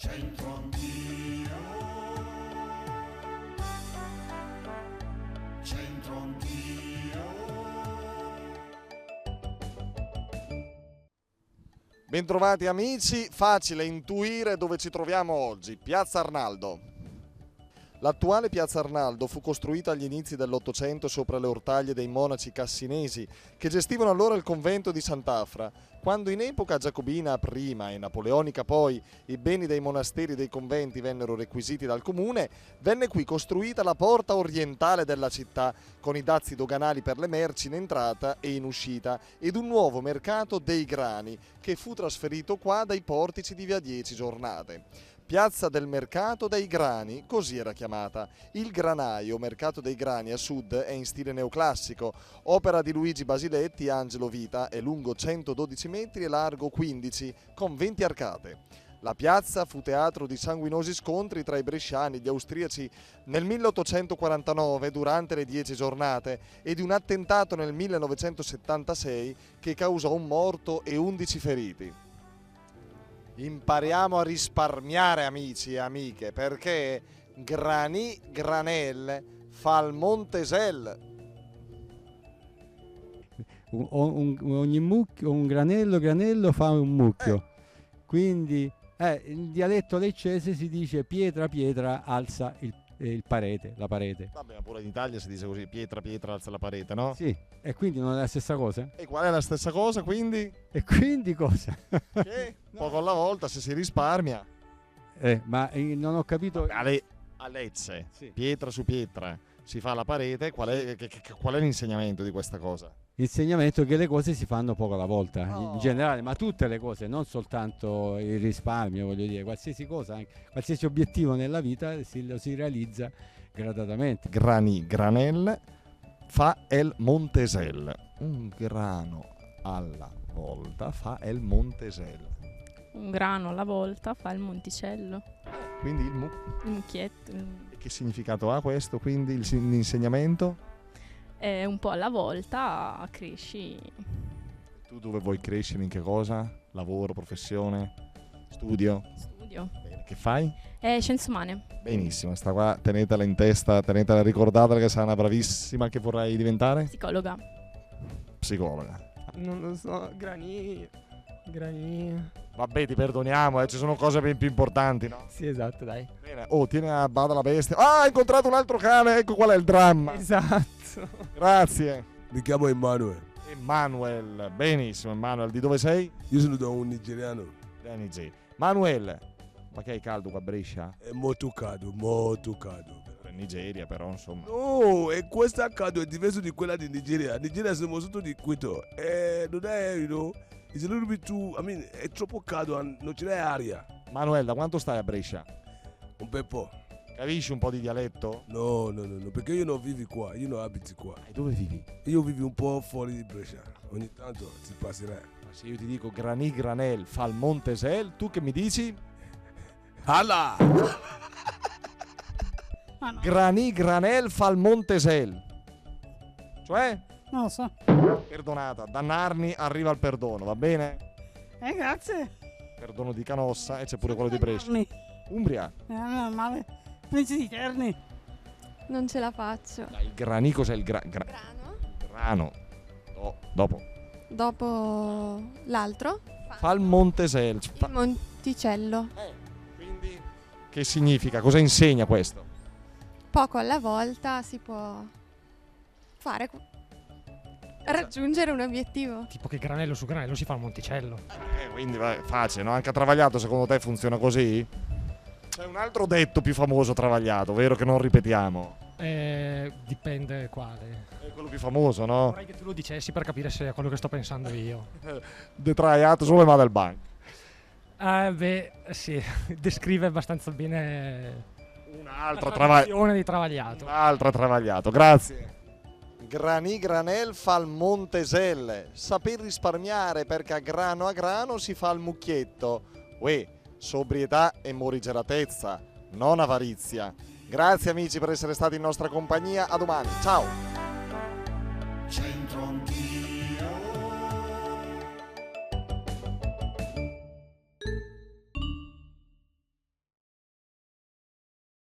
Centro anch'io, centro anch'io. Bentrovati amici, facile intuire dove ci troviamo oggi, Piazza Arnaldo. L'attuale Piazza Arnaldo fu costruita agli inizi dell'Ottocento sopra le ortaglie dei monaci cassinesi che gestivano allora il convento di Sant'Afra. Quando in epoca giacobina prima e napoleonica poi i beni dei monasteri e dei conventi vennero requisiti dal comune, venne qui costruita la porta orientale della città con i dazi doganali per le merci in entrata e in uscita ed un nuovo mercato dei grani che fu trasferito qua dai portici di Via 10 Giornate. Piazza del Mercato dei Grani, così era chiamata. Il granaio, mercato dei grani a sud, è in stile neoclassico, opera di Luigi Basiletti e Angelo Vita, è lungo 112 metri e largo 15, con 20 arcate. La piazza fu teatro di sanguinosi scontri tra i bresciani e gli austriaci nel 1849 durante le 10 giornate e di un attentato nel 1976 che causò un morto e 11 feriti. Impariamo a risparmiare amici e amiche perché granel fa il Montesel. Ogni mucchio, un granello fa un mucchio. Quindi in dialetto leccese si dice pietra alza il parete, la parete. Vabbè, ma pure in Italia si dice così, pietra alza la parete, no? Sì, e quindi non è la stessa cosa? E qual è la stessa cosa quindi? E quindi cosa? Che poco alla volta se si risparmia. Non ho capito. A Lecce, Sì. pietra su pietra, si fa la parete, qual è l'insegnamento di questa cosa? L'insegnamento è che le cose si fanno poco alla volta, No. in generale, ma tutte le cose, non soltanto il risparmio, voglio dire, qualsiasi cosa, qualsiasi obiettivo nella vita lo si realizza gradatamente. Granel fa el Montesel. Un grano alla volta fa el Montesel. Un grano alla volta fa il monticello, Quindi il mucchietto. che significato ha questo? Quindi l'insegnamento? E un po' alla volta cresci. Tu dove vuoi crescere? In che cosa? Lavoro, professione, studio? Studio. Bene. Che fai? Scienze umane. Benissimo, sta qua, tenetela in testa, tenetela ricordata che sei una bravissima. Che vorrai diventare? Psicologa. Psicologa. Non lo so, grani. Vabbè, ti perdoniamo, ci sono cose ben più importanti, no? Sì, esatto, dai. Bene. Oh, tieni a bada la bestia. Ah, hai incontrato un altro cane, ecco qual è il dramma. Esatto. Grazie. Mi chiamo Emanuele, Emanuel, benissimo Emanuel, di dove sei? io sono da un nigeriano. Da Nigeria. Manuel, ma che hai caldo qua a Brescia? È molto caldo, molto caldo. In Nigeria però, insomma. No, e questo caldo è diverso di quella di Nigeria. Nigeria siamo sotto di Quito. Non è, it's a little bit too, è troppo caldo, non ce n'è aria. Manuel, da quanto stai a Brescia? Un bel po'. Capisci un po' di dialetto? No, perché io non vivo qua, io non abito qua. E dove vivi? Io vivo un po' fuori di Brescia. Ogni tanto si passerà. Ma se io ti dico granel fa il Montesel, tu che mi dici? Hala! Granel fa il Montesel. Cioè? Non lo so. Perdonata, da Narni arriva il perdono, va bene? Grazie. Perdono di Canossa e c'è pure quello di Brescia. Umbria. Non male. Pensi di Terni. Non ce la faccio. Dai, il grani cos'è il Grano. grano? Dopo. Dopo l'altro. Fa il Montesel. Il monticello. Quindi che significa? Cosa insegna questo? Poco alla volta si può fare. Raggiungere un obiettivo. Tipo che granello su granello si fa il monticello. Quindi vai, facile, no? Anche a Travagliato secondo te funziona così? C'è un altro detto più famoso a Travagliato, vero che non ripetiamo? Dipende quale. È quello più famoso, no? Vorrei che tu lo dicessi per capire se è quello che sto pensando io. Detraiato solo ma del banco. Sì, descrive abbastanza bene Un'altra la tradizione di Travagliato. Un'altra Travagliato, grazie. Granel fa il Montesel, saper risparmiare perché a grano si fa il mucchietto. Uè, sobrietà e morigeratezza, non avarizia. Grazie amici per essere stati in nostra compagnia, a domani, ciao!